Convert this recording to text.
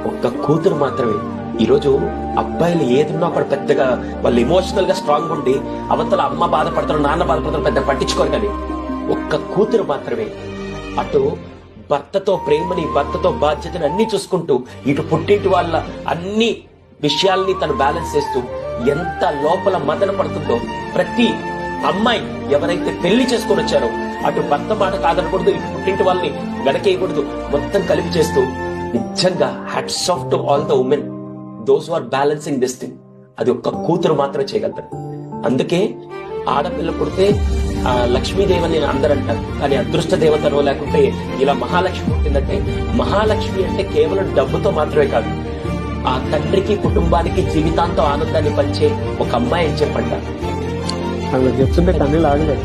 ఒక్క కూతురు మాత్రమే. ఈరోజు అబ్బాయిలు ఏదున్నా కూడా పెద్దగా వాళ్ళు ఎమోషనల్ గా స్ట్రాంగ్ ఉండి అవతల అమ్మ బాధపడతారు, నాన్న బాధపడతారు, పెద్ద పట్టించుకోరు. కానీ ఒక్క కూతురు మాత్రమే అటు భర్తతో ప్రేమని, భర్తతో బాధ్యతని అన్ని చూసుకుంటూ, ఇటు పుట్టింటి వాళ్ళ అన్ని విషయాల్ని తను బ్యాలెన్స్ చేస్తూ ఎంత లోపల మదన పడుతుందో. ప్రతి అమ్మాయి ఎవరైతే పెళ్లి చేసుకుని వచ్చారో అటు భర్త మాట కాదనకూడదు, ఇటు పుట్టింటి వాళ్ళని గడకేయకూడదు, మొత్తం కలిపి చేస్తూ నిజంగా hats off to all the women those who are balancing this thing. అది ఒక్క కూతురు మాత్రమే చేయగలుగుతారు. అందుకే ఆడపిల్ల పుడితే లక్ష్మీదేవని అందరూ అంటారు. కానీ అదృష్ట దేవతనో లేకుంటే ఇలా మహాలక్ష్మి పుట్టిందంటే, మహాలక్ష్మి అంటే కేవలం డబ్బుతో మాత్రమే కాదు, ఆ తండ్రికి కుటుంబానికి జీవితాంతం ఆనందాన్ని పంచే ఒక అమ్మాయి అని చెప్పంటారు. చెప్తుంటే కన్నీళ్ళు ఆగలేదు.